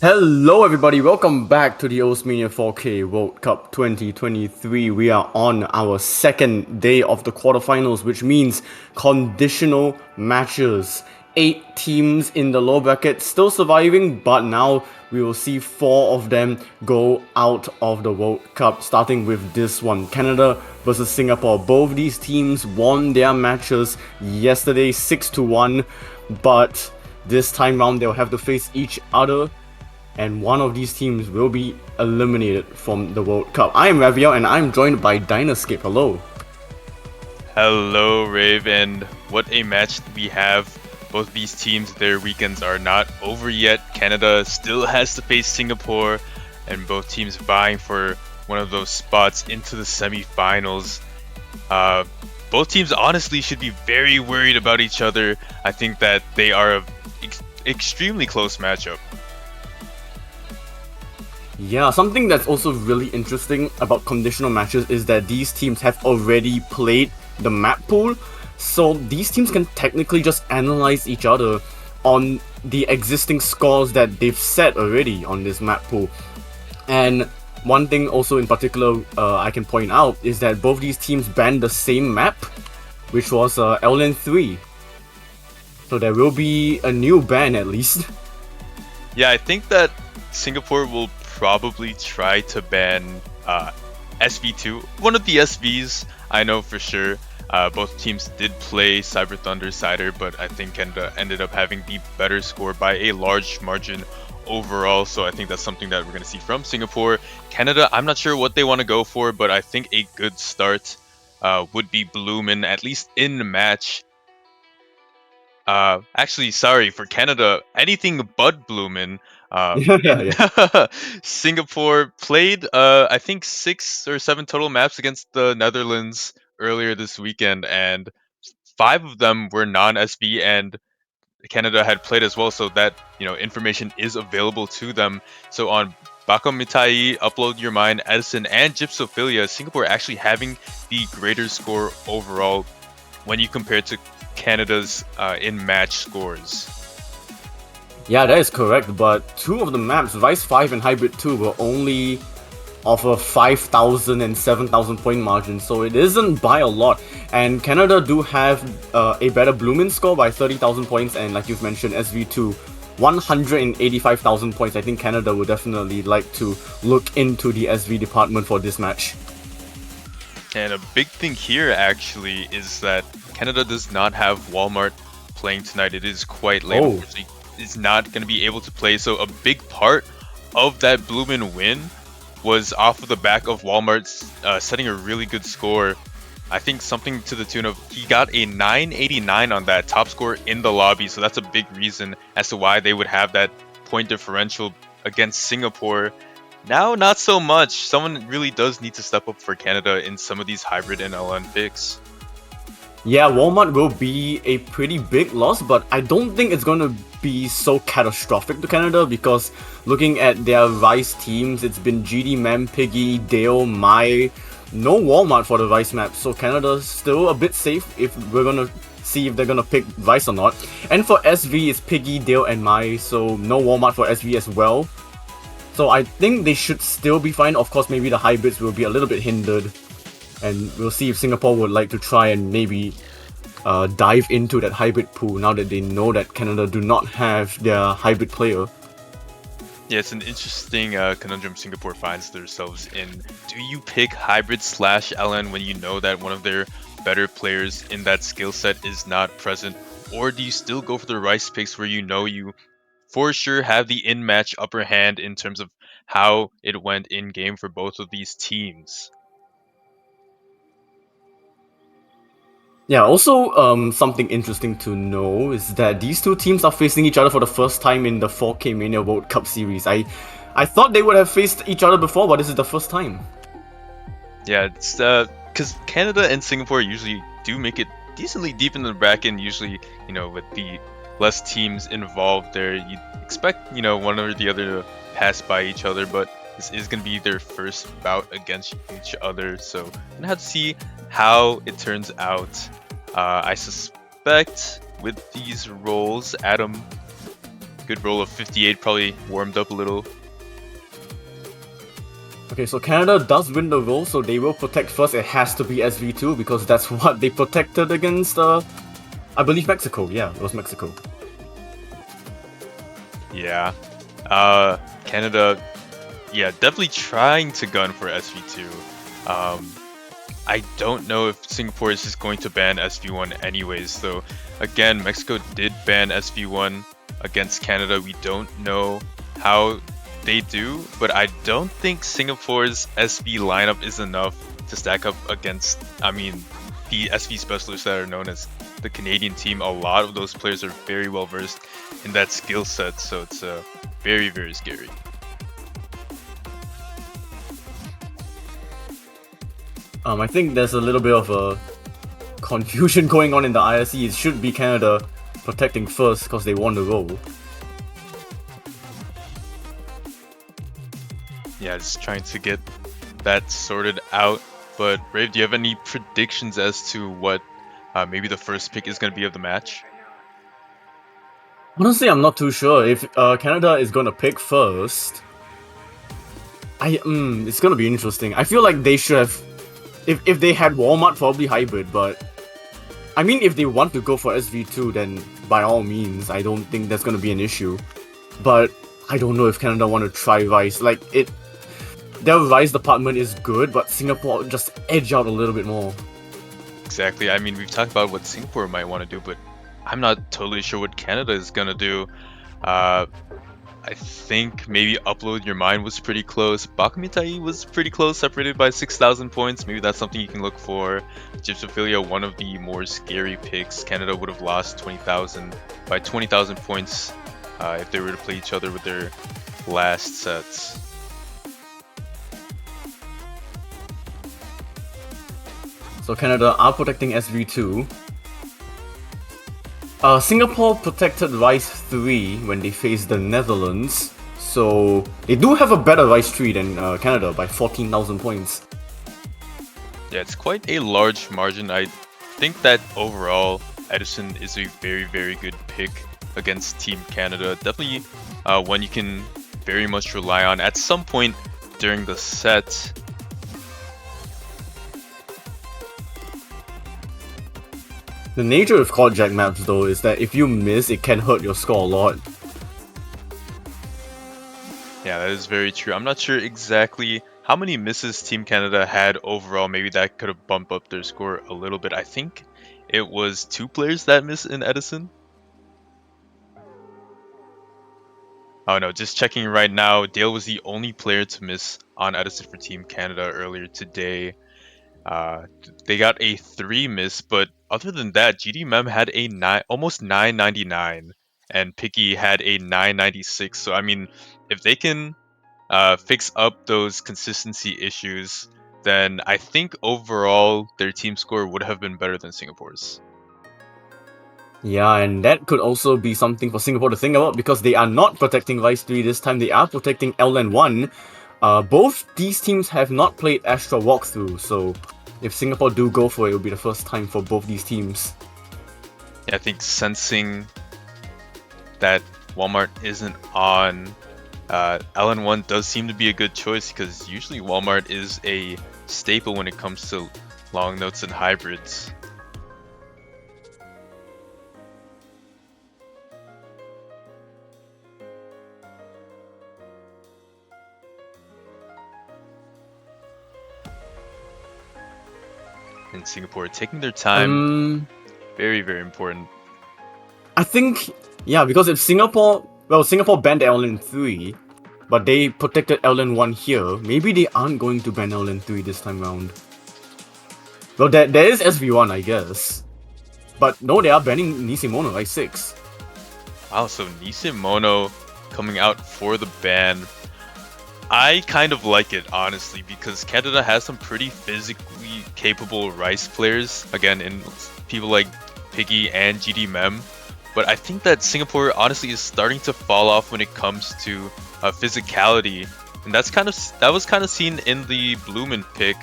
Hello everybody, welcome back to the mania 4K World Cup 2023. We are on our second day of the quarterfinals, which means conditional matches. 8 teams in the lower bracket still surviving, but now we will see 4 of them go out of the World Cup, starting with this one, Canada versus Singapore. Both these teams won their matches yesterday 6-1, but this time round they'll have to face each other and one of these teams will be eliminated from the World Cup. I am Raviel and I'm joined by Dynascape. Hello. Hello, Raven. What a match we have. Both these teams, their weekends are not over yet. Canada still has to face Singapore, and both teams vying for one of those spots into the semifinals. Both teams honestly should be very worried about each other. I think that they are an extremely close matchup. Yeah, something that's also really interesting about conditional matches is that these teams have already played the map pool, so these teams can technically just analyze each other on the existing scores that they've set already on this map pool. And one thing also in particular I can point out is that both these teams banned the same map, which was LN3. So there will be a new ban at least. Yeah, I think that Singapore will probably try to ban SV2. One of the SVs, I know for sure. Both teams did play Cyber Thunder Cider, but I think Canada ended up having the better score by a large margin overall. So I think that's something that we're going to see from Singapore. Canada, I'm not sure what they want to go for, but I think a good start would be Bloomin', at least in the match. Actually, sorry, for Canada, anything but Bloomin'. Yeah. Singapore played, I think 6 or 7 total maps against the Netherlands earlier this weekend, and 5 of them were non-SB, and Canada had played as well, so that information is available to them. So on Bakomitai, Upload Your Mind, Edison, and Gypsophilia, Singapore actually having the greater score overall when you compare to Canada's in-match scores. Yeah, that is correct, but 2 of the maps, Vice 5 and Hybrid 2, were only of a 5,000 and 7,000 point margin, so it isn't by a lot. And Canada do have a better Bloomin' score by 30,000 points, and like you've mentioned, SV2, 185,000 points. I think Canada would definitely like to look into the SV department for this match. And a big thing here actually is that Canada does not have Walmart playing tonight. It is quite late. Oh. Unfortunately, is not going to be able to play. So a big part of that Bloomin' win was off of the back of Walmart setting a really good score. I think something to the tune of, he got a 989 on that top score in the lobby. So that's a big reason as to why they would have that point differential against Singapore. Now, not so much. Someone really does need to step up for Canada in some of these hybrid and LN picks. Yeah, Walmart will be a pretty big loss, but I don't think it's going to be so catastrophic to Canada, because looking at their Vice teams, it's been GD, Mem, Piggy, Dale, Mai. No Walmart for the Vice map, so Canada's still a bit safe if we're going to see if they're going to pick Vice or not. And for SV, it's Piggy, Dale, and Mai, so no Walmart for SV as well. So I think they should still be fine. Of course, maybe the hybrids will be a little bit hindered. And we'll see if Singapore would like to try and maybe dive into that hybrid pool now that they know that Canada do not have their hybrid player. Yeah, it's an interesting conundrum Singapore finds themselves in. Do you pick hybrid / LN when you know that one of their better players in that skill set is not present? Or do you still go for the Rice picks where you know you for sure have the in-match upper hand in terms of how it went in-game for both of these teams? Yeah, also something interesting to know is that these 2 teams are facing each other for the first time in the 4K Mania World Cup series. I thought they would have faced each other before, but this is the first time. Yeah, it's because Canada and Singapore usually do make it decently deep in the bracket, and usually, with the less teams involved there, you'd expect, one or the other to pass by each other, but this is going to be their first bout against each other, so I'm gonna have to see how it turns out. I suspect with these roles, Adam Good roll of 58, probably warmed up a little. Okay, so Canada does win the roll, so they will protect first. It has to be SV2 because that's what they protected against, I believe Mexico. Yeah, it was Mexico. Yeah. Canada, yeah, definitely trying to gun for SV2. I don't know if Singapore is just going to ban SV1 anyways, though. Again, Mexico did ban SV1 against Canada. We don't know how they do, but I don't think Singapore's SV lineup is enough to stack up against, I mean, the SV specialists that are known as the Canadian team. A lot of those players are very well versed in that skill set, so it's very, very scary. I think there's a little bit of a confusion going on in the ISE. It should be Canada protecting first because they won the roll. Yeah, just trying to get that sorted out. But Rave, do you have any predictions as to what maybe the first pick is going to be of the match? Honestly, I'm not too sure. If Canada is gonna pick first, it's gonna be interesting. I feel like they should have, if they had Walmart, probably hybrid. But I mean, if they want to go for SV2, then by all means, I don't think that's gonna be an issue. But I don't know if Canada want to try Rice. Like their Rice department is good, but Singapore just edge out a little bit more. Exactly. I mean, we've talked about what Singapore might want to do, but I'm not totally sure what Canada is gonna do. I think maybe Upload Your Mind was pretty close. Bakumitai was pretty close, separated by 6,000 points. Maybe that's something you can look for. Gypsophilia, one of the more scary picks. Canada would have lost 20,000 by 20,000 points if they were to play each other with their last sets. So Canada are protecting SV2. Singapore protected Rice 3 when they faced the Netherlands, so they do have a better Rice tree than Canada by 14,000 points. Yeah, it's quite a large margin. I think that overall, Edison is a very, very good pick against Team Canada. Definitely one you can very much rely on at some point during the set. The nature of Chord Jack maps though is that if you miss, it can hurt your score a lot. Yeah, that is very true. I'm not sure exactly how many misses Team Canada had overall. Maybe that could have bumped up their score a little bit. I think it was 2 players that missed in Edison. Oh no, just checking right now, Dale was the only player to miss on Edison for Team Canada earlier today. They got a 3 miss, but other than that, GD Mem had a almost 999, and Picky had a 996. So I mean, if they can fix up those consistency issues, then I think overall their team score would have been better than Singapore's. Yeah, and that could also be something for Singapore to think about because they are not protecting Rice 3 this time, they are protecting LN1. Both these teams have not played Astra Walkthrough, so if Singapore do go for it, it'll be the first time for both these teams. Yeah, I think sensing that Walmart isn't on, LN1 does seem to be a good choice because usually Walmart is a staple when it comes to long notes and hybrids. In Singapore, taking their time, very, very important. I think, yeah, because if Singapore banned LN3, but they protected LN1 here, maybe they aren't going to ban LN3 this time round. Well, there is SV1, I guess. But no, they are banning Nisimono, like 6. Wow, so Nisimono coming out for the ban. I kind of like it, honestly, because Canada has some pretty physically capable Rice players, again, in people like Piggy and GD Mem. But I think that Singapore, honestly, is starting to fall off when it comes to physicality. And that was kind of seen in the Bloomin pick.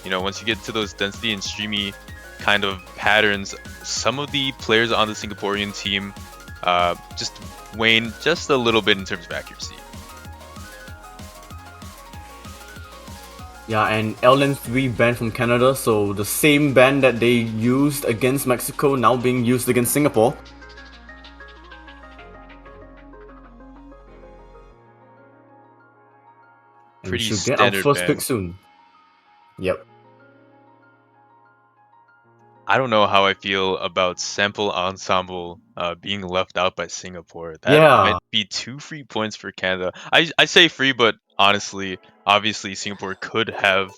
You know, once you get to those density and streamy kind of patterns, some of the players on the Singaporean team just wane just a little bit in terms of accuracy. Yeah, and LN 3 banned from Canada, so the same ban that they used against Mexico now being used against Singapore. And we Pretty should get our standard first ban. pick soon. Yep. I don't know how I feel about Sample Ensemble being left out by Singapore. That Yeah. might be 2 free points for Canada. I say free, but honestly, obviously Singapore could have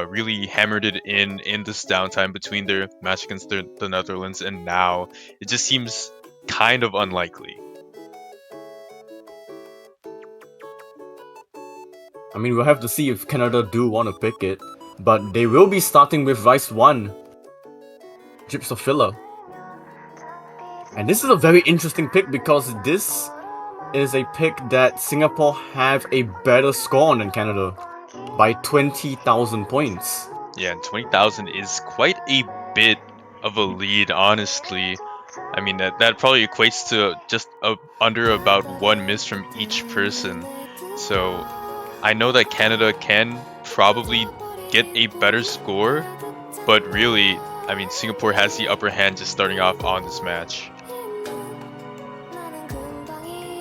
really hammered it in this downtime between their match against the Netherlands, and now it just seems kind of unlikely. I mean, we'll have to see if Canada do want to pick it, but they will be starting with Rice 1, Gypsophila. And this is a very interesting pick because this is a pick that Singapore have a better score on than Canada by 20,000 points. Yeah, and 20,000 is quite a bit of a lead, honestly. I mean, that probably equates to just under about 1 miss from each person. So I know that Canada can probably get a better score, but really, I mean, Singapore has the upper hand just starting off on this match.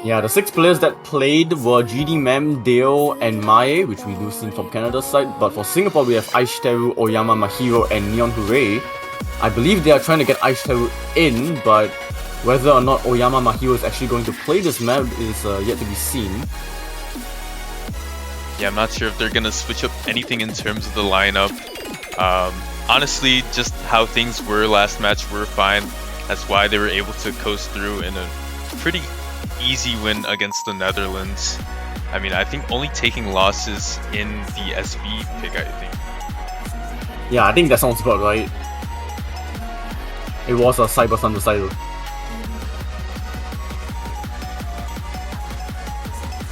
Yeah, the 6 players that played were GD Mem, Dale, and Mae, which we do see from Canada's side. But for Singapore, we have Aishiteru, Oyama, Mahiro, and Neon Hooray. I believe they are trying to get Aishiteru in, but whether or not Oyama Mahiro is actually going to play this map is yet to be seen. Yeah, I'm not sure if they're going to switch up anything in terms of the lineup. Honestly, just how things were last match were fine. That's why they were able to coast through in a pretty easy win against the Netherlands. I mean, I think only taking losses in the SV pick, I think. Yeah, I think that sounds about right. It was a Cyber Thunder Cyber.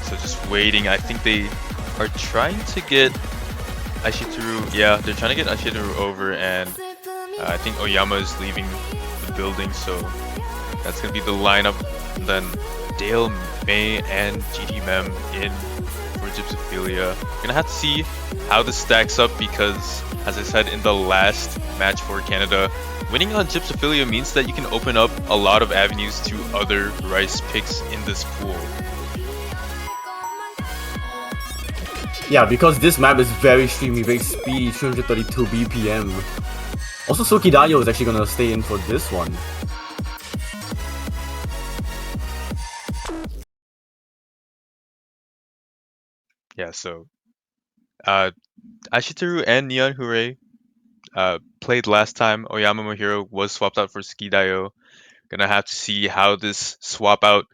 So just waiting. I think they are trying to get Aishiteru. Yeah, they're trying to get Aishiteru over, and I think Oyama is leaving the building, so that's going to be the lineup. And then Dale, May, and GD Mem in for Gypsophilia. We're gonna have to see how this stacks up because, as I said in the last match for Canada, winning on Gypsophilia means that you can open up a lot of avenues to other Rice picks in this pool. Yeah, because this map is very streamy, very speedy, 332 BPM. Also, Sukidayo is actually gonna stay in for this one. Yeah, so Ashiteru and Neon Hooray played last time. Oyama Mohiro was swapped out for Skidayo. Gonna have to see how this swap out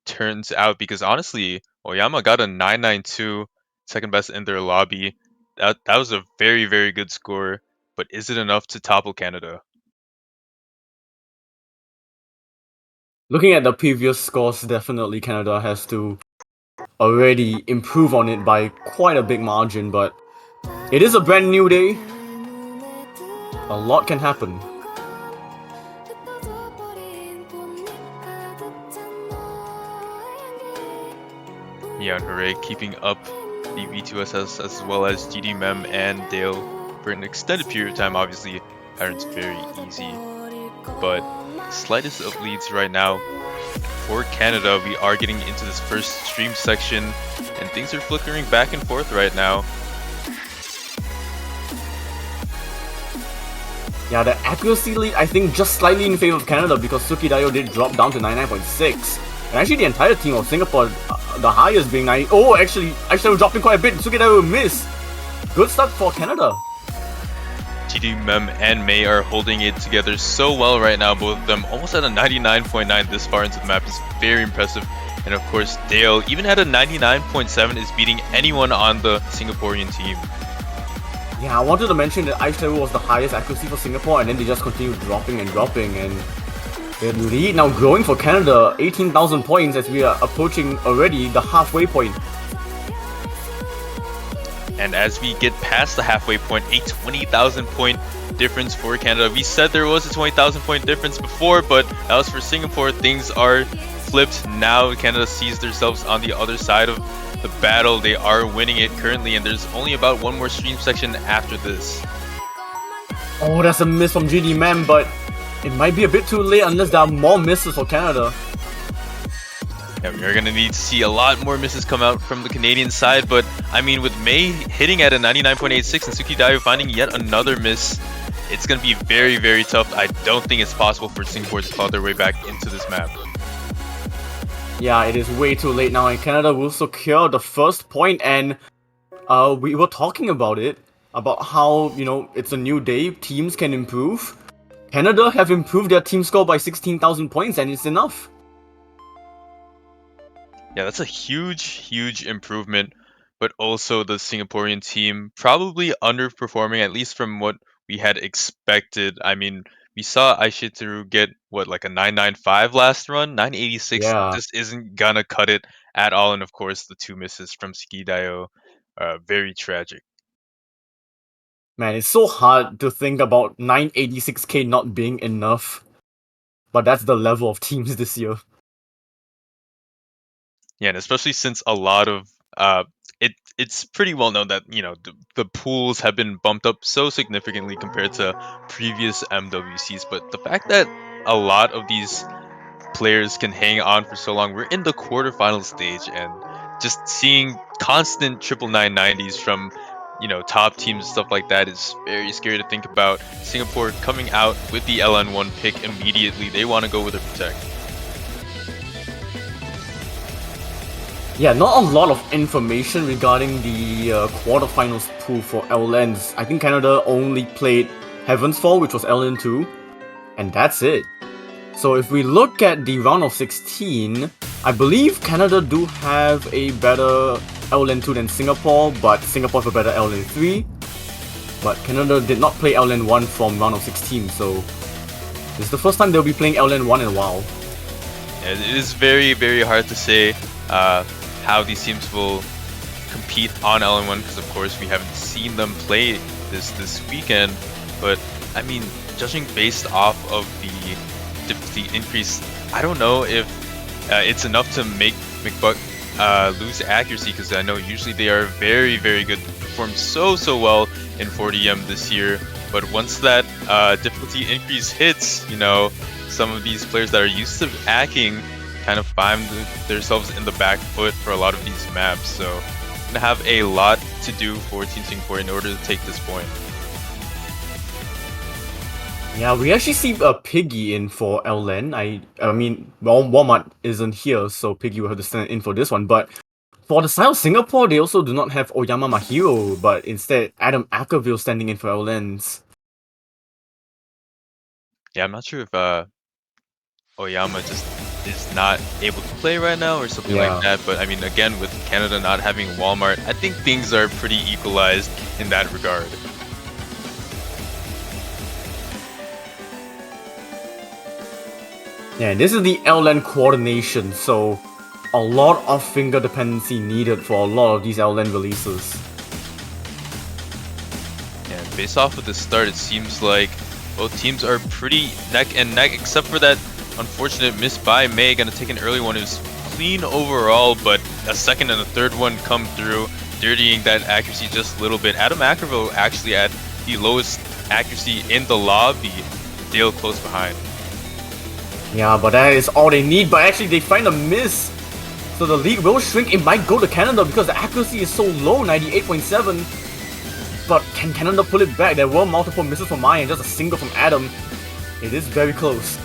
turns out because honestly, Oyama got a 992, second best in their lobby. That was a very, very good score, but is it enough to topple Canada? Looking at the previous scores, definitely Canada has to already improve on it by quite a big margin, but it is a brand new day. A lot can happen. Neon Hooray keeping up the V2SS as well as GD Mem and Dale for an extended period of time. Obviously, pattern's very easy, but slightest of leads right now. For Canada, we are getting into this first stream section, and things are flickering back and forth right now. Yeah, the accuracy lead, I think, just slightly in favor of Canada because Sukidayo did drop down to 99.6. And actually, the entire team of Singapore, the highest being 90. Oh, actually was dropping quite a bit. Sukidayo missed. Good start for Canada. GD Mem and May are holding it together so well right now. Both of them almost at a 99.9 this far into the map is very impressive. And of course, Dale, even at a 99.7, is beating anyone on the Singaporean team. Yeah, I wanted to mention that Aishiteru was the highest accuracy for Singapore, and then they just continued dropping, and the lead now growing for Canada, 18,000 points as we are approaching already the halfway point. And as we get past the halfway point, a 20,000 point difference for Canada. We said there was a 20,000 point difference before, but that was for Singapore. Things are flipped now. Canada sees themselves on the other side of the battle. They are winning it currently, and there's only about one more stream section after this. Oh, that's a miss from GD Man, but it might be a bit too late unless there are more misses for Canada. Yeah, we are going to need to see a lot more misses come out from the Canadian side, but I mean, with May hitting at a 99.86 and Suki Dayo finding yet another miss, it's going to be very, very tough. I don't think it's possible for Singapore to claw their way back into this map. Yeah, it is way too late now, and Canada will secure the first point, and we were talking about it, about how, you know, it's a new day, teams can improve. Canada have improved their team score by 16,000 points, and it's enough. Yeah, that's a huge, huge improvement, but also the Singaporean team probably underperforming, at least from what we had expected. I mean, we saw Aishiteru get, what, like a 995 last run? 986 Yeah. just isn't gonna cut it at all, and of course, the two misses from Skidayo, very tragic. Man, it's so hard to think about 986k not being enough. But that's the level of teams this year. Yeah, and especially since a lot of it's pretty well known that, you know, the pools have been bumped up so significantly compared to previous MWCs, but the fact that a lot of these players can hang on for so long, we're in the quarterfinal stage, and just seeing constant 99990s from, you know, top teams and stuff like that is very scary to think about. Singapore coming out with the LN1 pick immediately. They want to go with a protect. Yeah, not a lot of information regarding the quarterfinals pool for LNs. I think Canada only played Heaven's Fall, which was LN2, and that's it. So if we look at the round of 16, I believe Canada do have a better LN2 than Singapore, but Singapore have a better LN3. But Canada did not play LN1 from round of 16, so this is the first time they'll be playing LN1 in a while. Yeah, it is very, very hard to say how these teams will compete on LN1, because of course we haven't seen them play this weekend. But I mean, judging based off of the difficulty increase, I don't know if it's enough to make McBuck lose accuracy, because I know usually they are very, very good, performed so well in 40M this year. But once that difficulty increase hits, you know, some of these players that are used to hacking kind of find themselves in the back foot for a lot of these maps. So gonna have a lot to do for Team Singapore in order to take this point. Yeah, we actually see a Piggy in for LN. I mean, Walmart isn't here, so Piggy will have to stand in for this one. But for the side of Singapore, they also do not have Oyama Mahiro, but instead Adam Ackerville standing in for LNs. Yeah, I'm not sure if Oyama just is not able to play right now or something like that. But I mean, again, with Canada not having Walmart, I think things are pretty equalized in that regard. Yeah, this is the LN coordination, so a lot of finger dependency needed for a lot of these LN releases. And based off of the start, it seems like both teams are pretty neck and neck, except for that unfortunate miss by May. Gonna take an early one. It was clean overall, but a second and a third one come through, dirtying that accuracy just a little bit. Adam Ackerville actually at the lowest accuracy in the lobby, Dale close behind. Yeah, but that is all they need, but actually they find a miss. So the lead will shrink. It might go to Canada because the accuracy is so low, 98.7. But can Canada pull it back? There were multiple misses from Maya and just a single from Adam. It is very close.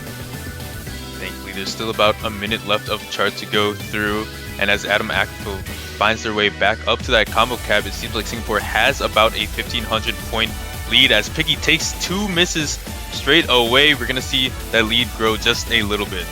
Thankfully, there's still about a minute left of chart to go through, and as Adam Ackerville finds their way back up to that combo cap, it seems like Singapore has about a 1,500 point lead. As Piggy takes two misses straight away, we're gonna see that lead grow just a little bit.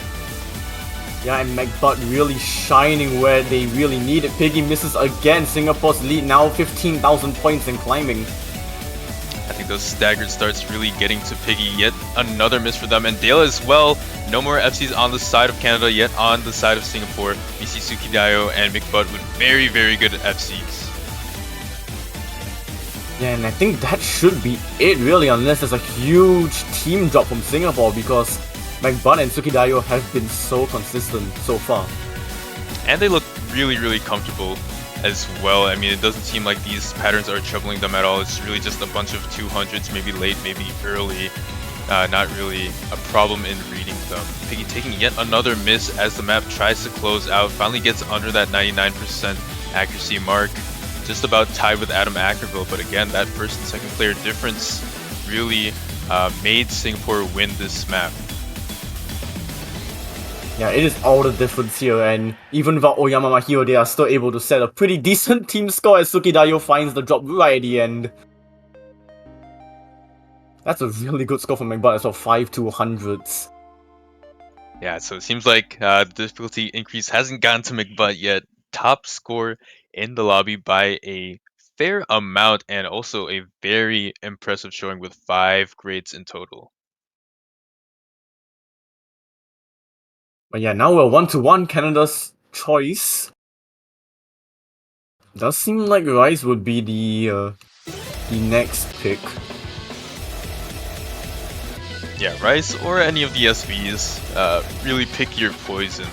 Yeah, and McButt really shining where they really need it. Piggy misses again. Singapore's lead now 15,000 points and climbing. I think those staggered starts really getting to Piggy. Yet another miss for them, and Dale as well. No more FCs on the side of Canada, yet on the side of Singapore. We see Sukidayo and McButt with very, very good FCs. Yeah, and I think that should be it really, unless there's a huge team drop from Singapore, because McButt and Sukidayo have been so consistent so far. And they look really, really comfortable as well. I mean, it doesn't seem like these patterns are troubling them at all. It's really just a bunch of 200s, maybe late, maybe early. Not really a problem in reading them. Piggy taking yet another miss as the map tries to close out, finally gets under that 99% accuracy mark. Just about tied with Adam Ackerville, but again, that first and second player difference really made Singapore win this map. Yeah, it is all the difference here, and even without Oyama Mahiro, they are still able to set a pretty decent team score as Sukidayo finds the drop right at the end. That's a really good score from McButt as well, 5-200s. Yeah, so it seems like the difficulty increase hasn't gotten to McButt yet. Top score in the lobby by a fair amount, and also a very impressive showing with 5 grades in total. But yeah, now we're 1-1, Canada's choice. Does seem like Rice would be the next pick. Yeah, Rice or any of the SVs, really pick your poison.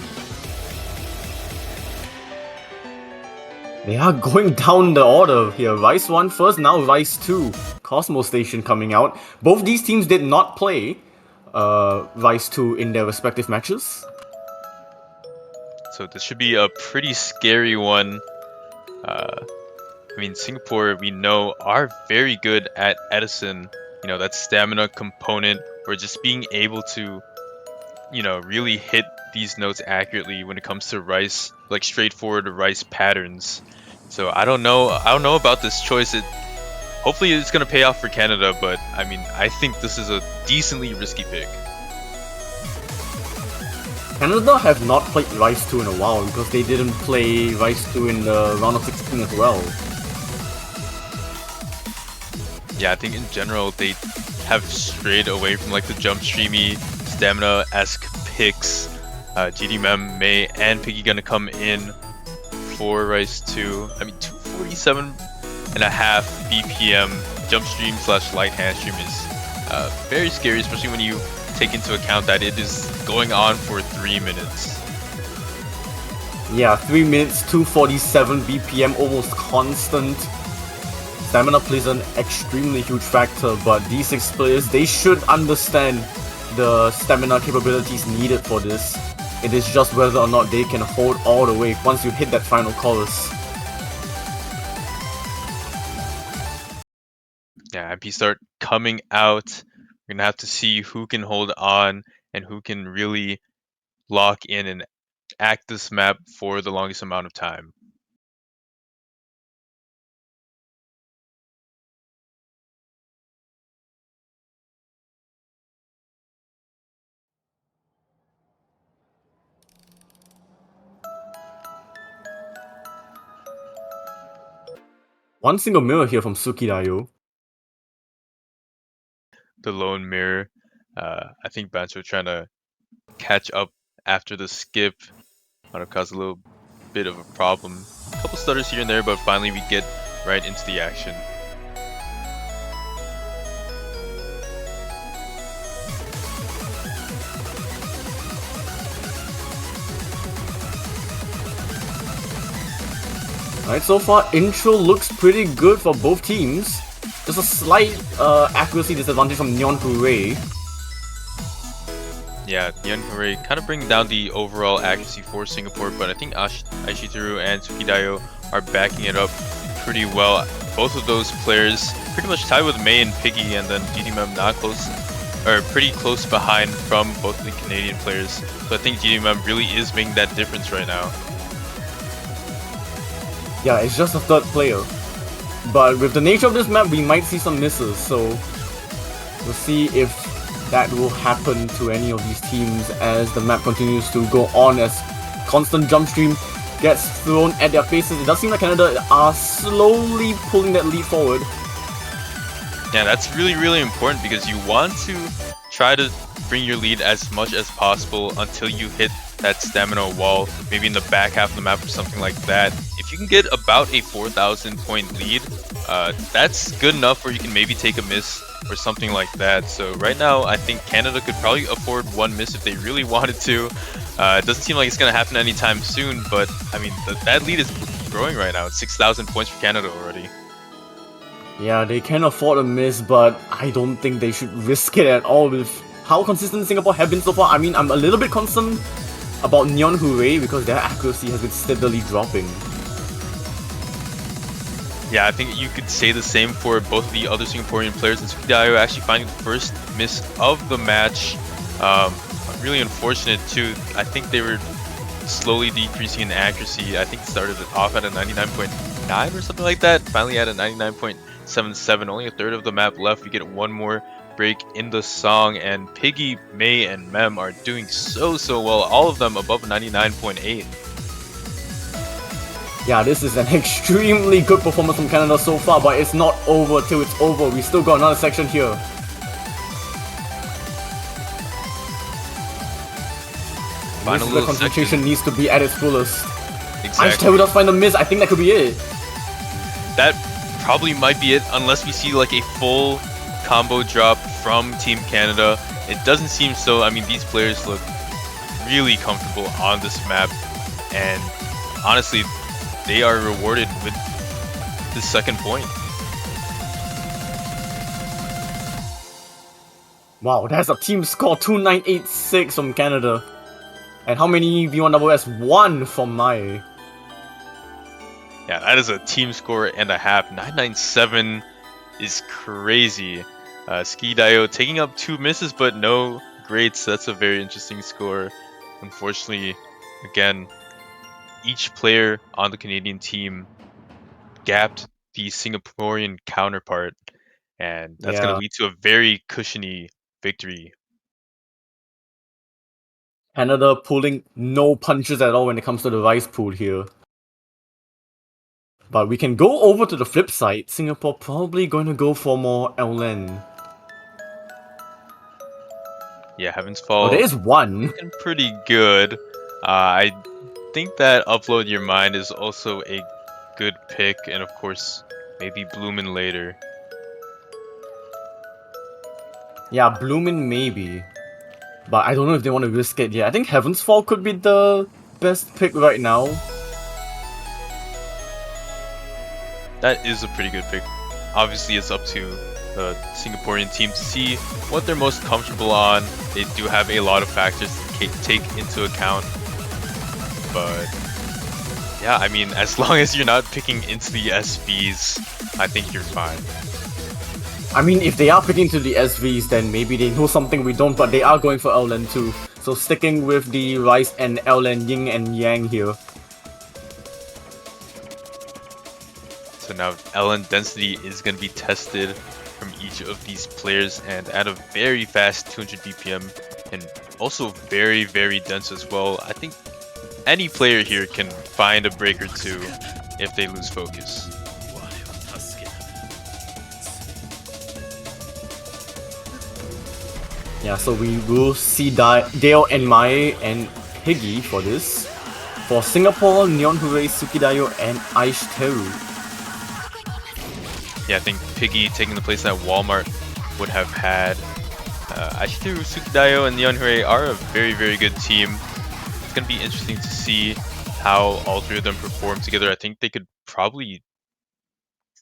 They are going down the order here. Rice 1 first, now Rice 2. Cosmo Station coming out. Both these teams did not play Rice 2 in their respective matches. So this should be a pretty scary one. I mean, Singapore, we know, are very good at Edison. You know, that stamina component, or just being able to, you know, really hit these notes accurately when it comes to Rice, like straightforward Rice patterns. So I don't know about this choice. Hopefully it's gonna pay off for Canada, but I mean, I think this is a decently risky pick. Canada have not played Rice 2 in a while because they didn't play Rice 2 in the round of 16 as well. Yeah, I think in general they have strayed away from like the jump streamy, stamina-esque picks. GDMem, May, and Piggy gonna come in for Rice 2. I mean, 247.5 BPM jump stream / light hand stream is very scary, especially when you take into account that it is going on for 3 minutes. Yeah, 3 minutes, 247 BPM, almost constant. Stamina plays an extremely huge factor, but these 6 players, they should understand the stamina capabilities needed for this. It is just whether or not they can hold all the way once you hit that final chorus. Yeah, MP start coming out. We're gonna have to see who can hold on and who can really lock in and act this map for the longest amount of time. One single mirror here from Sukidayo. The lone mirror. I think Bancho trying to catch up after the skip. Might have caused a little bit of a problem. A couple stutters here and there, but finally we get right into the action. Alright, so far intro looks pretty good for both teams. Just a slight accuracy disadvantage from Neon Hooray. Yeah, Neon Hooray kind of bringing down the overall accuracy for Singapore, but I think Aishiteru and Sukidayo are backing it up pretty well. Both of those players pretty much tied with May and Piggy, and then GDMem not close, or pretty close behind from both the Canadian players. So I think GDMem really is making that difference right now. Yeah, it's just a third player. But with the nature of this map, we might see some misses, so we'll see if that will happen to any of these teams as the map continues to go on, as constant jump stream gets thrown at their faces. It does seem like Canada are slowly pulling that lead forward. Yeah, that's really, really important because you want to try to bring your lead as much as possible until you hit that stamina wall, maybe in the back half of the map or something like that. If you can get about a 4,000 point lead, that's good enough where you can maybe take a miss or something like that. So right now, I think Canada could probably afford one miss if they really wanted to. It doesn't seem like it's going to happen anytime soon, but I mean, that lead is growing right now. It's 6,000 points for Canada already. Yeah, they can afford a miss, but I don't think they should risk it at all with how consistent Singapore have been so far. I mean, I'm a little bit concerned about Neon Hooray because their accuracy has been steadily dropping. Yeah, I think you could say the same for both of the other Singaporean players. And Sukidayo actually finding the first miss of the match. Really unfortunate too. I think they were slowly decreasing in accuracy. I think it started off at a 99.9 or something like that. Finally at a 99.77. Only a third of the map left. We get one more break in the song, and Piggy, May, and Mem are doing so well. All of them above 99.8. Yeah, this is an extremely good performance from Canada so far, but it's not over till it's over. We still got another section here. Final the little concentration section. needs to be at its fullest. Exactly. Ice does find a miss. I think that could be it. That probably might be it, unless we see like a full combo drop from Team Canada. It doesn't seem so. I mean, these players look really comfortable on this map, and honestly, they are rewarded with the second point. Wow, that's a team score 2986 from Canada. And how many V1SS? 1 from Mai. Yeah, that is a team score and a half. 997 is crazy. Ski Dio taking up 2 misses, but no greats. That's a very interesting score. Unfortunately, again, each player on the Canadian team gapped the Singaporean counterpart, and that's going Yeah. to lead to a very cushiony victory. Canada pulling no punches at all when it comes to the rice pool here. But we can go over to the flip side. Singapore probably going to go for more LN. Yeah, Heaven's Oh, Fall there is one. looking pretty good. I think that Upload Your Mind is also a good pick, and of course, maybe Bloomin' later. Yeah, Bloomin' maybe. But I don't know if they want to risk it yet. I think Heaven's Fall could be the best pick right now. That is a pretty good pick. Obviously, it's up to the Singaporean team to see what they're most comfortable on. They do have a lot of factors to take into account. But yeah, I mean, as long as you're not picking into the SVs, I think you're fine. I mean, if they are picking to the SVs, then maybe they know something we don't, but they are going for LN too. So sticking with the Rice and LN Yin and Yang here. So now LN density is going to be tested from each of these players, and at a very fast 200 BPM, and also very dense as well. I think any player here can find a break or two if they lose focus. Yeah, so we will see Dale and Mai and Piggy for this. For Singapore, Neon Hooray, Sukidayo, and Aish Teru. Yeah, I think Piggy taking the place that Walmart would have had. Aish Teru, Sukidayo, and Neon Hooray are a very good team. It's going to be interesting to see how all three of them perform together. I think they could probably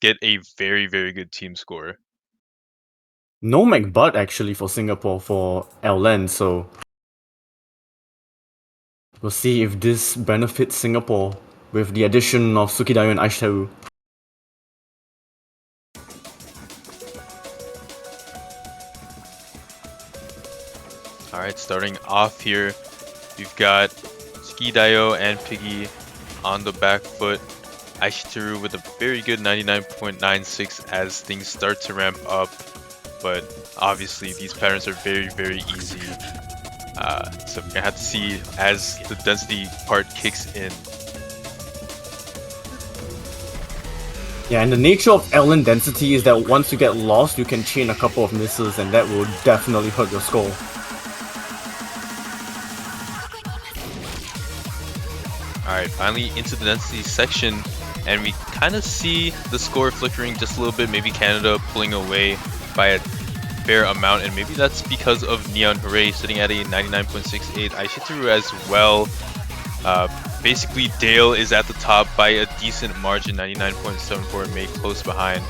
get a very good team score. No McButt actually for Singapore for LN, so we'll see if this benefits Singapore with the addition of Sukidayo and Aish Teru. Alright, starting off here, we've got Sukidayo and Piggy on the back foot. Aishiteru with a very good 99.96 as things start to ramp up, but obviously these patterns are very easy. So we're gonna have to see as the density part kicks in. Yeah, and the nature of LN density is that once you get lost, you can chain a couple of misses, and that will definitely hurt your score. Alright, finally into the density section, and we kind of see the score flickering just a little bit, maybe Canada pulling away by a fair amount, and maybe that's because of Neon Hooray sitting at a 99.68, Aishiteru as well. Basically, Dale is at the top by a decent margin, 99.74, May close behind.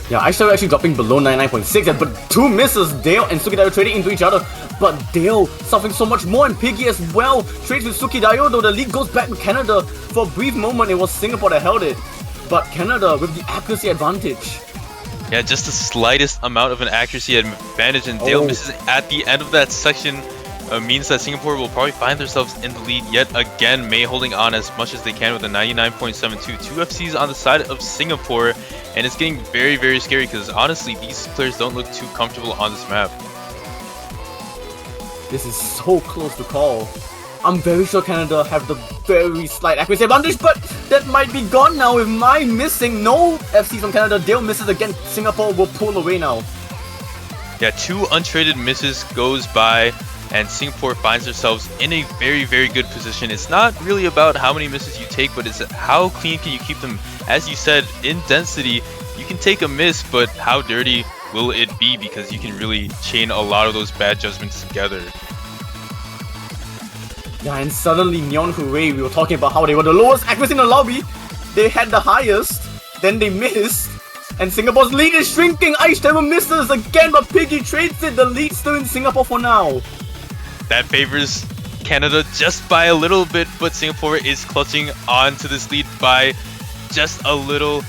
Yeah, Aishiteru actually dropping below 99.6, but two misses, Dale and Sukidayo trading into each other. But Dale suffering so much more, and Piggy as well trades with Sukidayo, though the lead goes back to Canada. For a brief moment, it was Singapore that held it, but Canada with the accuracy advantage. Yeah, just the slightest amount of an accuracy advantage, and Dale misses at the end of that section. Means that Singapore will probably find themselves in the lead yet again. May holding on as much as they can with a 99.72. Two FCs on the side of Singapore, and it's getting very, very scary because honestly, these players don't look too comfortable on this map. This is so close to call. I'm very sure Canada have the very slight accuracy advantage, but that might be gone now with Mai missing. No FC from Canada. Dale misses again. Singapore will pull away now. Yeah, two untraded misses goes by, and Singapore finds themselves in a very, very good position. It's not really about how many misses you take, but it's how clean can you keep them. As you said, in density, you can take a miss, but how dirty will it be? Because you can really chain a lot of those bad judgments together. Yeah, and suddenly Neon Hooray, we were talking about how they were the lowest accuracy in the lobby. They had the highest, then they missed. And Singapore's lead is shrinking. Aishiteru misses again, but Piggy trades it. The lead's still in Singapore for now. That favors Canada just by a little bit, but Singapore is clutching on to this lead by just a little.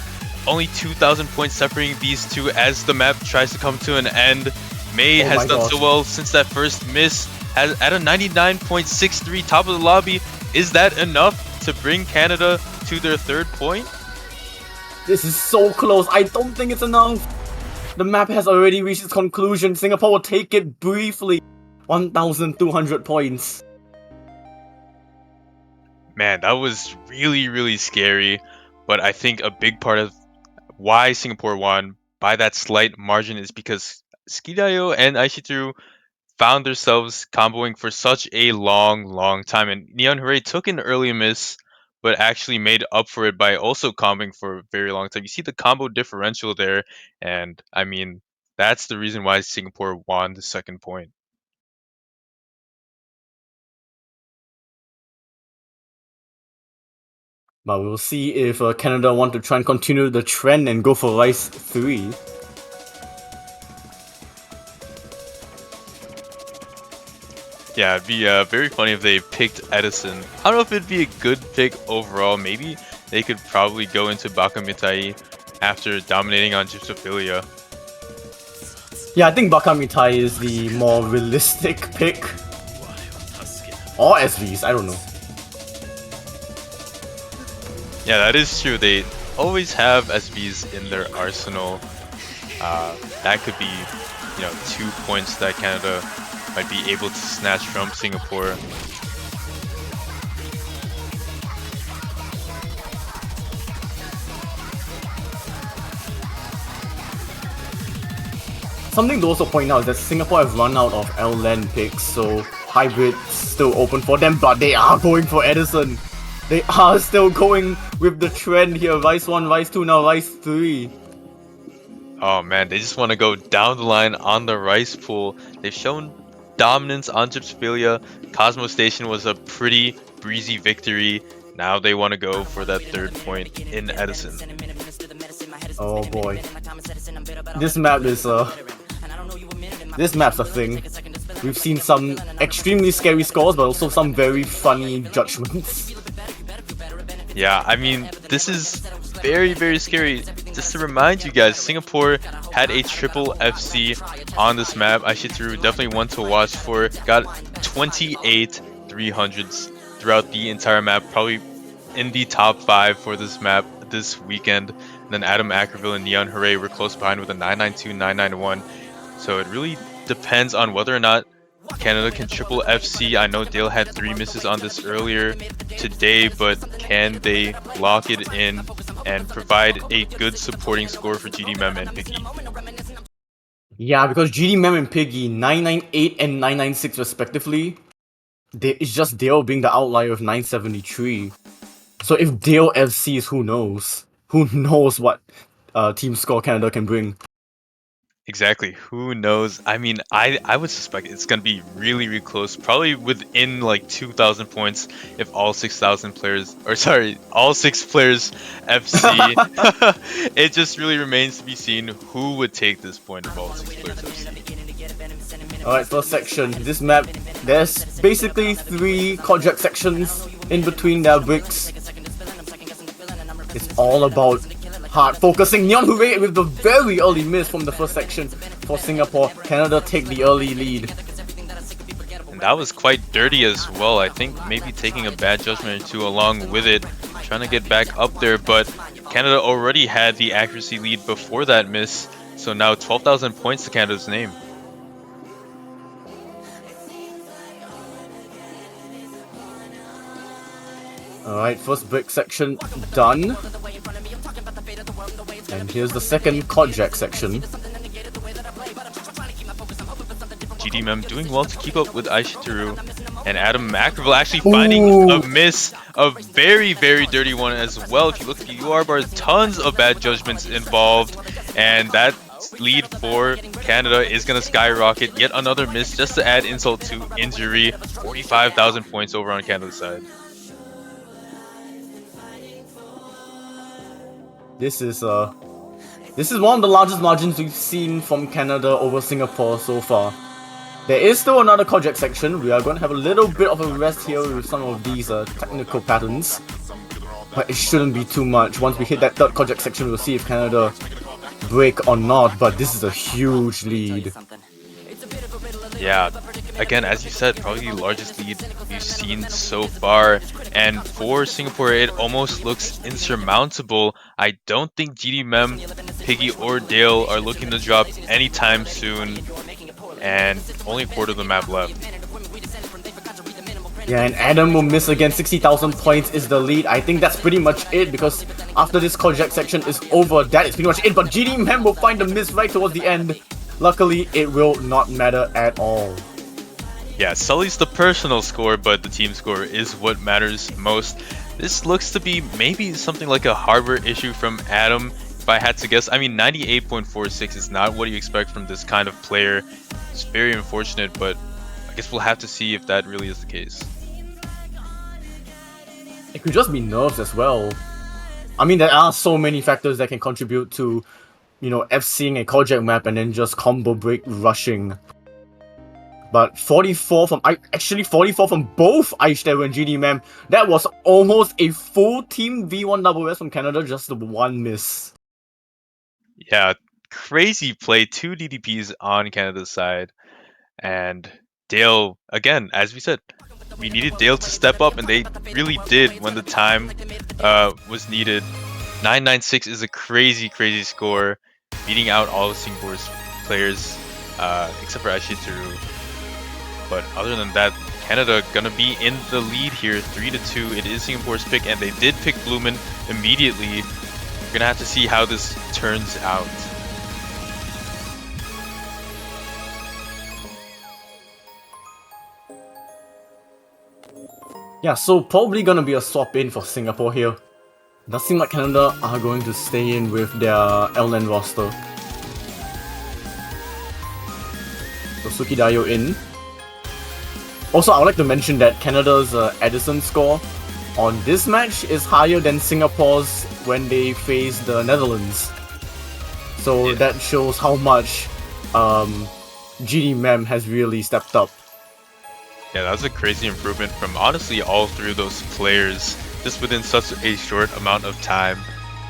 Only 2,000 points separating these two as the map tries to come to an end. May has done so well since that first miss. At a 99.63 top of the lobby. Is that enough to bring Canada to their third point? This is so close. I don't think it's enough. The map has already reached its conclusion. Singapore will take it briefly. 1,200 points. Man, that was really, really scary. But I think a big part of why Singapore won by that slight margin is because Skidayo and Aishiteru found themselves comboing for such a long time, and Neon Hooray took an early miss, but actually made up for it by also comboing for a very long time. You see the combo differential there, and I mean, that's the reason why Singapore won the second point. But we'll see if Canada want to try and continue the trend and go for Rise 3. Yeah, it'd be very funny if they picked Edison. I don't know if it'd be a good pick overall. Maybe they could probably go into Baka Mitai after dominating on Gypsophilia. Yeah, I think Baka Mitai is the more realistic pick. Or SVs, I don't know. Yeah, that is true. They always have SVs in their arsenal. That could be, 2 points that Canada might be able to snatch from Singapore. Something to also point out is that Singapore have run out of LLAN picks, so Hybrid's still open for them, but they are going for Edison. They are still going with the trend here. Rise 1, Rise 2, now Rise 3. Oh man, they just want to go down the line on the rice pool. They've shown dominance on Gypsophilia. Cosmo Station was a pretty breezy victory. Now they want to go for that third point in Edison. Oh boy. This map is this map's a thing. We've seen some extremely scary scores, but also some very funny judgments. Yeah, I mean, this is very, very scary. Just to remind you guys, Singapore had a triple FC on this map. Aishiteru definitely one to watch for. Got 28 300s throughout the entire map, probably in the top 5 for this map this weekend. And then Adam Ackerville and Neon Hooray were close behind with a 992, 991. So it really depends on whether or not Canada can triple FC. I know Dale had 3 misses on this earlier today, but can they lock it in and provide a good supporting score for GD Mem and Piggy? Yeah, because GD Mem and Piggy 998 and 996 respectively. It's just Dale being the outlier of 973. So if Dale FCs, who knows? Who knows what Team Score Canada can bring? Exactly. Who knows? I mean, I would suspect it's gonna be really, really close. Probably within like 2,000 points if all 6,000 players, or sorry, all six players FC. It just really remains to be seen who would take this point if all six players FC. Alright, first section. This map, there's basically 3 contract sections in between their bricks. It's all about hard focusing. Neon Hooray with the very early miss from the first section for Singapore. Canada take the early lead. And that was quite dirty as well. I think maybe taking a bad judgment or two along with it, trying to get back up there, but Canada already had the accuracy lead before that miss, so now 12,000 points to Canada's name. Alright, first brick section done. And here's the second Kojak section. GDMM doing well to keep up with Aishitaru, and Adam Mackerville actually finding a miss, a very, very dirty one as well. If you look at the UR bar, tons of bad judgments involved, and that lead for Canada is going to skyrocket. Yet another miss just to add insult to injury. 45,000 points over on Canada's side. This is one of the largest margins we've seen from Canada over Singapore so far. There is still another Kojak section. We are going to have a little bit of a rest here with some of these technical patterns. But it shouldn't be too much. Once we hit that third Kojak section, we'll see if Canada break or not. But this is a huge lead. Yeah, again, as you said, probably the largest lead we've seen so far. And for Singapore, it almost looks insurmountable. I don't think GDMM, Piggy, or Dale are looking to drop anytime soon. And only a quarter of the map left. Yeah, and Adam will miss again. 60,000 points is the lead. I think that's pretty much it, because after this Kojak section is over, that is pretty much it. But GDMM will find the miss right towards the end. Luckily, it will not matter at all. Yeah, Sully's the personal score, but the team score is what matters most. This looks to be maybe something like a hardware issue from Adam, if I had to guess. I mean, 98.46 is not what you expect from this kind of player. It's very unfortunate, but I guess we'll have to see if that really is the case. It could just be nerves as well. I mean, there are so many factors that can contribute to, you know, FCing a Kojak map and then just combo break rushing. But 44 from both Aishtaru and GDMM. That was almost a full team V1WS from Canada, just the one miss. Yeah, crazy play. 2 DDPs on Canada's side. And Dale, again, as we said, we needed Dale to step up, and they really did when the time was needed. 996 is a crazy, crazy score, beating out all of Singapore's players, except for Ashitaru. But other than that, Canada gonna be in the lead here, 3-2. It is Singapore's pick, and they did pick Bloomin immediately. We're gonna have to see how this turns out. Yeah, so probably gonna be a swap in for Singapore here. Does seem like Canada are going to stay in with their LN roster. So Sukidayo in. Also, I would like to mention that Canada's Edison score on this match is higher than Singapore's when they face the Netherlands. So that shows how much GDMM has really stepped up. Yeah, that was a crazy improvement from honestly all 3 of those players just within such a short amount of time.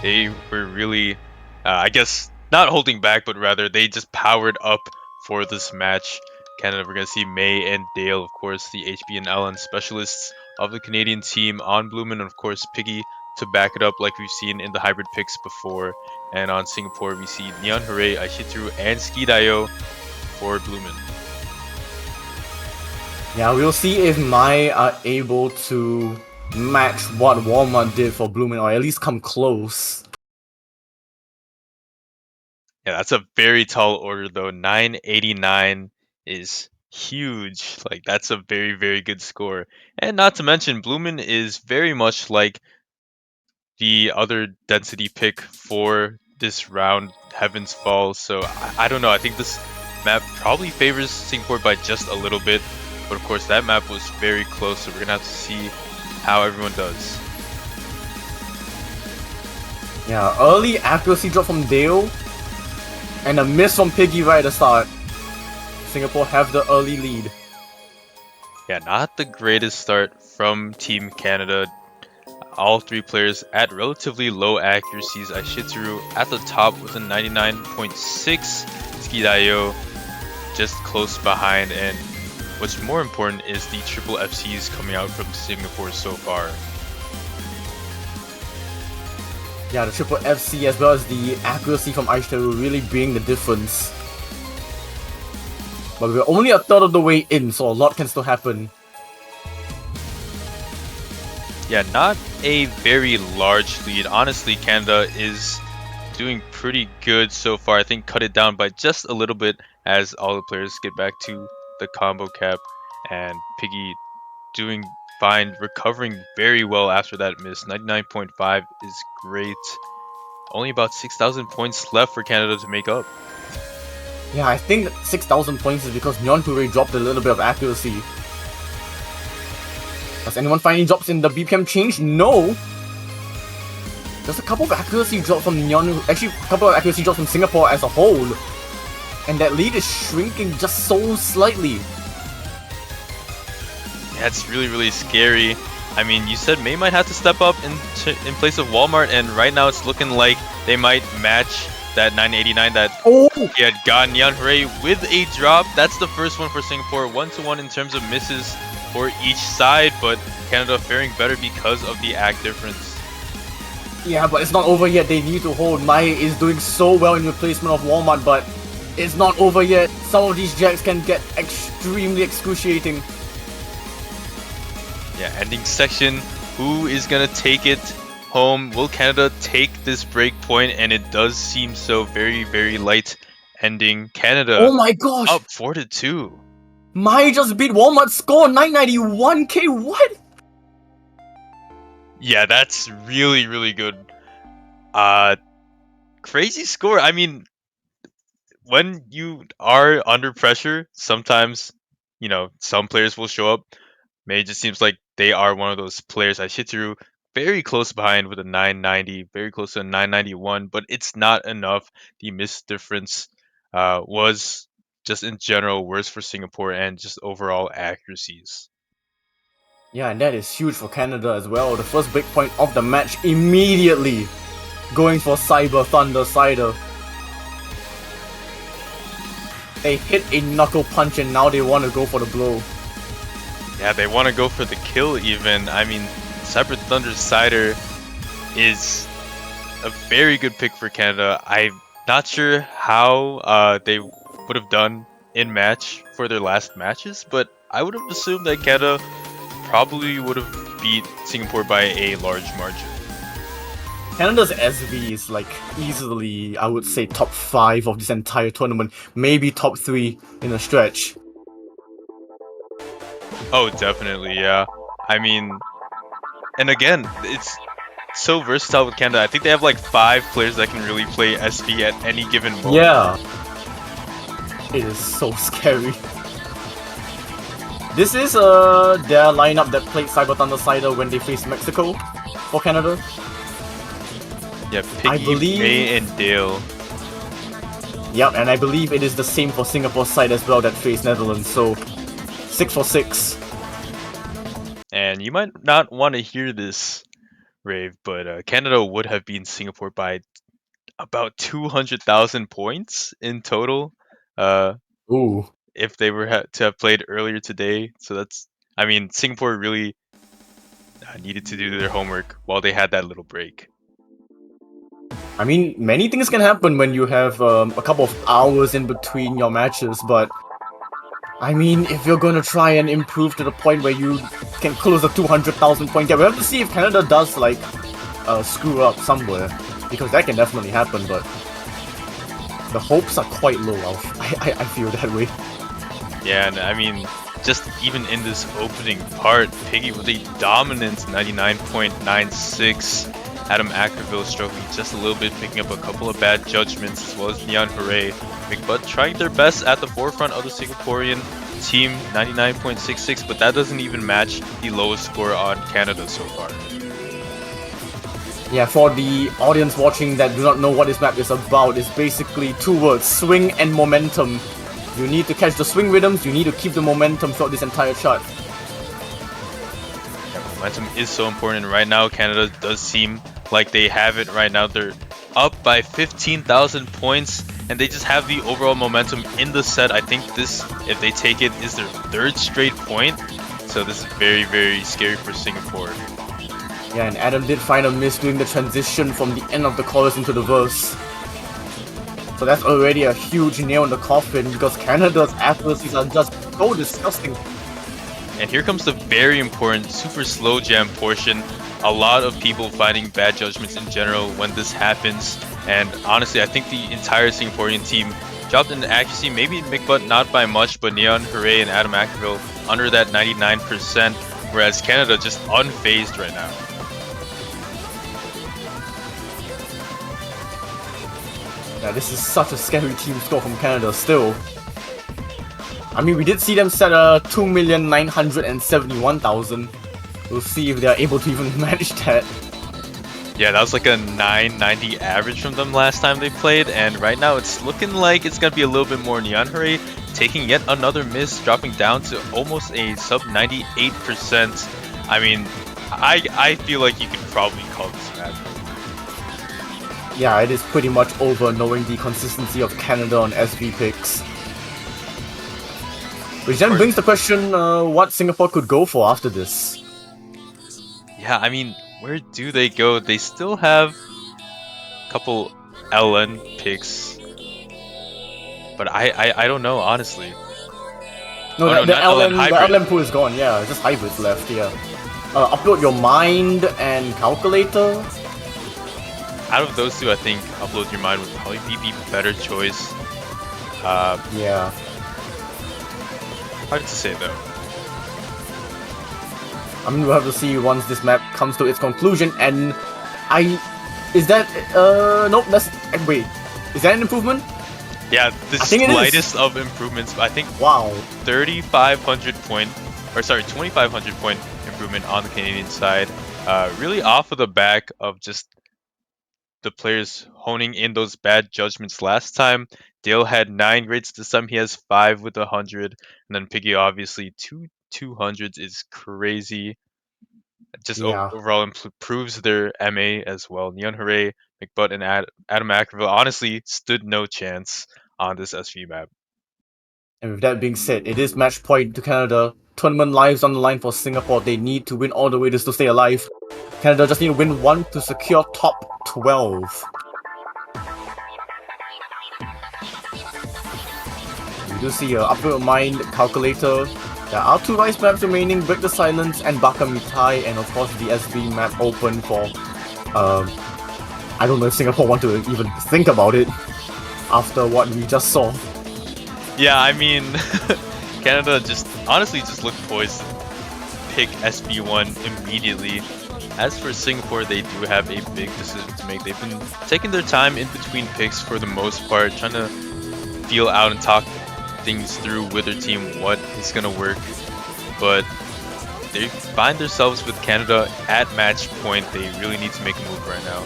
They were really, I guess, not holding back, but rather they just powered up for this match. Canada, we're going to see May and Dale, of course, the HB and LN specialists of the Canadian team on Bloomin, and of course Piggy to back it up like we've seen in the hybrid picks before. And on Singapore, we see Neon Hooray, Aishitaru, and Skidayo for Bloomin. Yeah, we'll see if Mai are able to match what Walmart did for Bloomin, or at least come close. Yeah, that's a very tall order though. 989 is Huge. Like that's a very, very good score. And not to mention, Bloomin is very much like the other density pick for this round, Heaven's Fall. So I don't know. I think this map probably favors Singapore by just a little bit. But of course, that map was very close, so we're gonna have to see how everyone does. Yeah, early accuracy drop from Dale, and a miss from Piggy right at the start. Singapore have the early lead. Yeah, not the greatest start from Team Canada. All three players at relatively low accuracies. Aishiteru at the top with a 99.6. Skidayo just close behind, and what's more important is the triple FCs coming out from Singapore so far. Yeah, the triple FC as well as the accuracy from Aishiteru really being the difference. But we're only a third of the way in, so a lot can still happen. Yeah, not a very large lead. Honestly, Canada is doing pretty good so far. I think cut it down by just a little bit as all the players get back to the combo cap, and Piggy doing fine, recovering very well after that miss. 99.5 is great. Only about 6,000 points left for Canada to make up. Yeah, I think 6,000 points is because Nyeon Hure dropped a little bit of accuracy. Does anyone find any drops in the BPM change? No! There's a couple of accuracy drops from Nyeon, actually a couple of accuracy drops from Singapore as a whole. And that lead is shrinking just so slightly. Yeah, it's really, really scary. I mean, you said May might have to step up in place of Walmart, and right now it's looking like they might match that 989 that he had gotten. Nyeon Hure with a drop. That's the first one for Singapore. 1-1 in terms of misses for each side, but Canada faring better because of the act difference. Yeah, but it's not over yet. They need to hold. Mai is doing so well in replacement of Walmart, but it's not over yet. Some of these jacks can get extremely excruciating. Yeah, ending section. Who is gonna take it home? Will Canada take this break point? And it does seem so. Very, very light ending. Canada Oh my gosh! up 4-2. Mai just beat Walmart's score 991k. What? Yeah, that's really, really good. Crazy score. I mean, when you are under pressure, sometimes, some players will show up. May just seems like they are one of those players. Aishiteru very close behind with a 990, very close to a 991, but it's not enough. The miss difference was just in general worse for Singapore and just overall accuracies. Yeah, and that is huge for Canada as well. The first big point of the match immediately going for Cyber Thunder Cider. They hit a knuckle punch and now they want to go for the blow. Yeah, they want to go for the kill even. I mean, Cyber Thunder Cider is a very good pick for Canada. I'm not sure how they would have done in match for their last matches, but I would have assumed that Canada probably would have beat Singapore by a large margin. Canada's SV is like easily, I would say, top 5 of this entire tournament. Maybe top 3 in a stretch. Oh, definitely, yeah. I mean, and again, it's so versatile with Canada. I think they have like 5 players that can really play SV at any given moment. Yeah. It is so scary. This is their lineup that played Cyber Thunder Cider when they faced Mexico for Canada. Yeah, Piggy, May, and Dale. Yep, and I believe it is the same for Singapore's side as well that faced Netherlands, so 6 for 6. And you might not want to hear this, Rave, but Canada would have beaten Singapore by about 200,000 points in total. Ooh. If they were to have played earlier today. So that's, I mean, Singapore really needed to do their homework while they had that little break. I mean, many things can happen when you have a couple of hours in between your matches, but I mean, if you're gonna try and improve to the point where you can close the 200,000 point gap, we have to see if Canada does, like, screw up somewhere, because that can definitely happen, but the hopes are quite low, I feel that way. Yeah, and I mean, just even in this opening part, Piggy with a dominant 99.96. Adam Ackerville struggling just a little bit, picking up a couple of bad judgments, as well as Neon Hooray. McButt trying their best at the forefront of the Singaporean team, 99.66, but that doesn't even match the lowest score on Canada so far. Yeah, for the audience watching that do not know what this map is about, it's basically two words, swing and momentum. You need to catch the swing rhythms, you need to keep the momentum throughout this entire chart. Yeah, momentum is so important. Right now, Canada does seem like they have it right now. They're up by 15,000 points, and they just have the overall momentum in the set. I think this, if they take it, is their third straight point. So this is very, very scary for Singapore. Yeah, and Adam did find a miss doing the transition from the end of the chorus into the verse. So that's already a huge nail in the coffin because Canada's accuracies are just so disgusting. And here comes the very important super slow jam portion. A lot of people finding bad judgments in general when this happens. And honestly, I think the entire Singaporean team dropped in accuracy. Maybe McButt not by much, but Neon Hooray and Adam Ackerville under that 99%. Whereas Canada just unfazed right now. Yeah, this is such a scary team score from Canada still. I mean, we did see them set a 2,971,000. We'll see if they're able to even manage that. Yeah, that was like a 990 average from them last time they played, and right now it's looking like it's gonna be a little bit more. Neon Hooray taking yet another miss, dropping down to almost a sub 98%. I mean, I feel like you could probably call this match. Yeah, it is pretty much over knowing the consistency of Canada on SV picks. Which then brings the question, what Singapore could go for after this. Yeah, I mean, where do they go? They still have a couple LN picks, but I don't know, honestly. No, the LM, hybrid. the LM pool is gone, yeah, just hybrids left, yeah. Upload your mind and calculator. Out of those two, I think Upload Your Mind would probably be the better choice. Yeah. Hard to say though. I mean, we'll have to see once this map comes to its conclusion, and is that, nope, that's, wait, is that an improvement? Yeah, the slightest of improvements, I think. Wow. 2,500 point improvement on the Canadian side. Really off of the back of just the players honing in those bad judgments last time. Dale had 9 grades this time. He has 5 with 100, and then Piggy obviously 200s is crazy. Just overall improves their MA as well. Neon Hooray, McButt, and Adam Ackerville honestly stood no chance on this SV map. And with that being said, it is match point to Canada. Tournament lives on the line for Singapore. They need to win all the way just to stay alive. Canada just need to win 1 to secure top 12. We do see a Upload Mind calculator. There are 2 rice maps remaining, Break the Silence and Baka Mitai, and of course the SV map open for I don't know if Singapore want to even think about it after what we just saw. Yeah, I mean, Canada honestly just looked poised to pick SB1 immediately. As for Singapore, they do have a big decision to make. They've been taking their time in between picks for the most part, trying to feel out and talk things through with their team, what is going to work. But they find themselves with Canada at match point. They really need to make a move right now.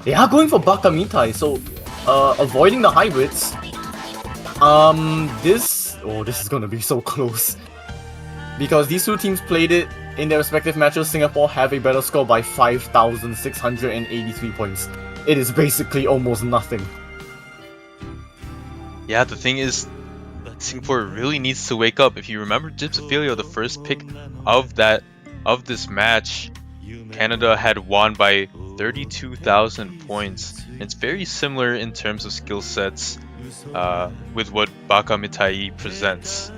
They are going for Baka Mitai, so avoiding the hybrids. This is gonna be so close. Because these two teams played it in their respective matches, Singapore have a better score by 5,683 points. It is basically almost nothing. Yeah, the thing is, Singapore really needs to wake up. If you remember Gypsophilia, the first pick of this match, Canada had won by 32,000 points. It's very similar in terms of skill sets with what Baka Mitai presents.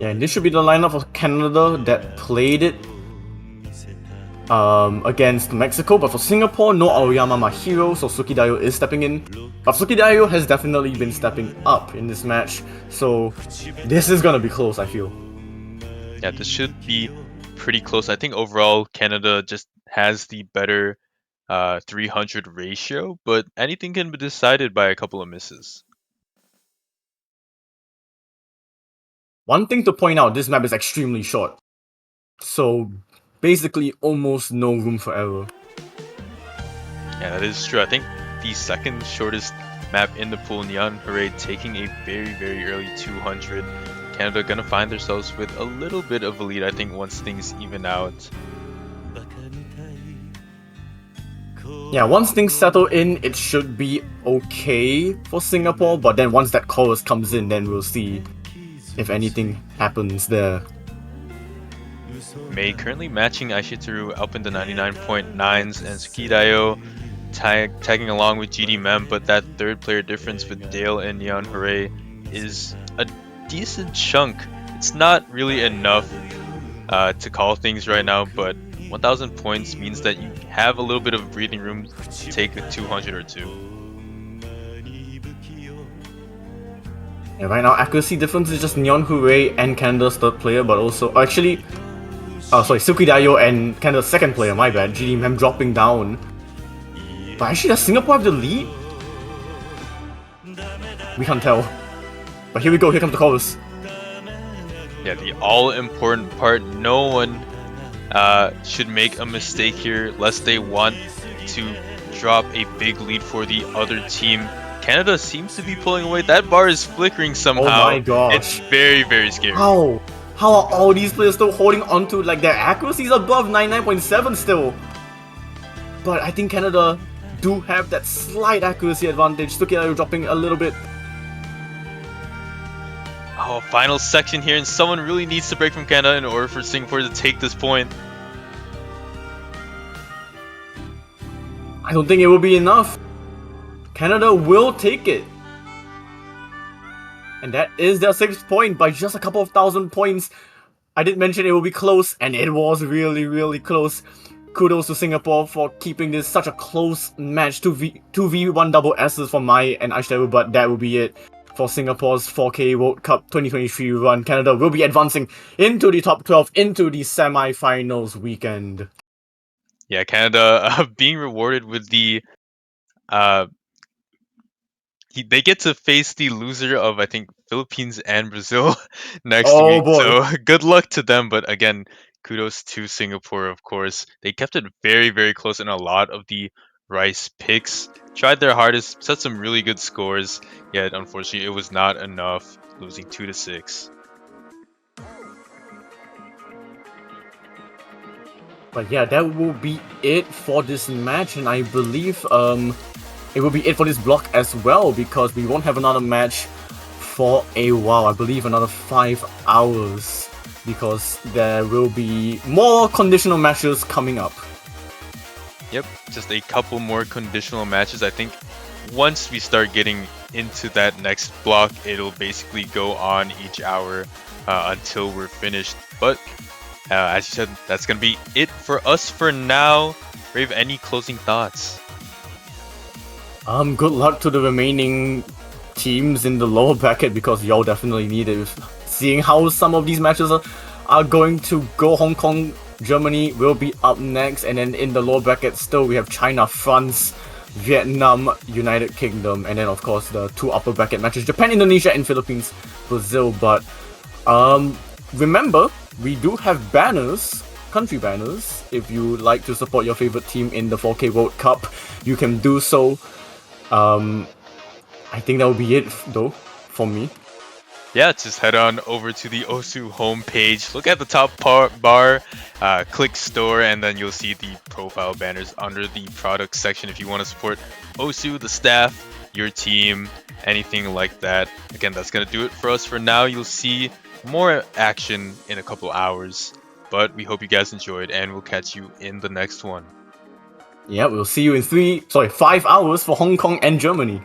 Yeah, and this should be the lineup of Canada that played it against Mexico, but for Singapore, no Aoyama Mahiro, so Sukidayo is stepping in. But Sukidayo has definitely been stepping up in this match, so this is gonna be close, I feel. Yeah, this should be pretty close. I think overall Canada just has the better 300 ratio, but anything can be decided by a couple of misses. One thing to point out, this map is extremely short, so basically almost no room for error. Yeah, that is true. I think the second shortest map in the pool, Neon Hooray, taking a very, very early 200. Canada gonna find themselves with a little bit of a lead, I think, once things even out. Yeah, once things settle in, it should be okay for Singapore, but then once that chorus comes in, then we'll see if anything happens there. Mei currently matching Aishiteru up in the 99.9s, and Sukidayo tagging along with GD Mem, but that third player difference with Dale and Neon Hooray is a decent chunk. It's not really enough to call things right now, but 1,000 points means that you have a little bit of breathing room to take a 200 or two. Yeah, right now accuracy difference is just Neon Hooray and Canada's third player, but also actually, Sukidayo and Canada's second player. My bad, GD Mem dropping down. But actually, does Singapore have the lead? We can't tell. But here we go. Here comes the chorus. Yeah, the all-important part. No one should make a mistake here lest they want to drop a big lead for the other team. Canada seems to be pulling away. That bar is flickering somehow. Oh my gosh. It's very, very scary. How? How are all these players still holding onto, like, their accuracy is above 99.7 still? But I think Canada do have that slight accuracy advantage. Sukidayo dropping a little bit. Oh, final section here, and someone really needs to break from Canada in order for Singapore to take this point. I don't think it will be enough. Canada will take it. And that is their 6th point by just a couple of thousand points. I did mention it will be close, and it was really, really close. Kudos to Singapore for keeping this such a close match. 2v1 double S's for Mai and Aishiteru, but that will be it for Singapore's 4K World Cup 2023 run. Canada will be advancing into the top 12 into the semi-finals weekend. Yeah, Canada being rewarded with the they get to face the loser of, I think, Philippines and Brazil next week. Boy. So good luck to them. But again, kudos to Singapore, of course. They kept it very, very close in a lot of the Rice picks. Tried their hardest, set some really good scores. Yet, unfortunately, it was not enough, losing 2-6. But yeah, that will be it for this match, and I believe it will be it for this block as well, because we won't have another match for a while. I believe another 5 hours, because there will be more conditional matches coming up. Yep, just a couple more conditional matches. I think once we start getting into that next block, it'll basically go on each hour until we're finished. But as you said, that's going to be it for us for now. Rave, any closing thoughts? Good luck to the remaining teams in the lower bracket, because y'all definitely need it. Seeing how some of these matches are going to go. Hong Kong, Germany will be up next, and then in the lower bracket still we have China, France, Vietnam, United Kingdom, and then of course the 2 upper bracket matches, Japan, Indonesia, and Philippines, Brazil. But remember, we do have banners, country banners. If you like to support your favorite team in the 4K World Cup, you can do so. I think that will be it though, for me. Yeah, just head on over to the OSU homepage, look at the top bar, click store, and then you'll see the profile banners under the product section if you want to support OSU, the staff, your team, anything like that. Again, that's going to do it for us for now. You'll see more action in a couple hours, but we hope you guys enjoyed, and we'll catch you in the next one. Yeah, we'll see you in 5 hours for Hong Kong and Germany.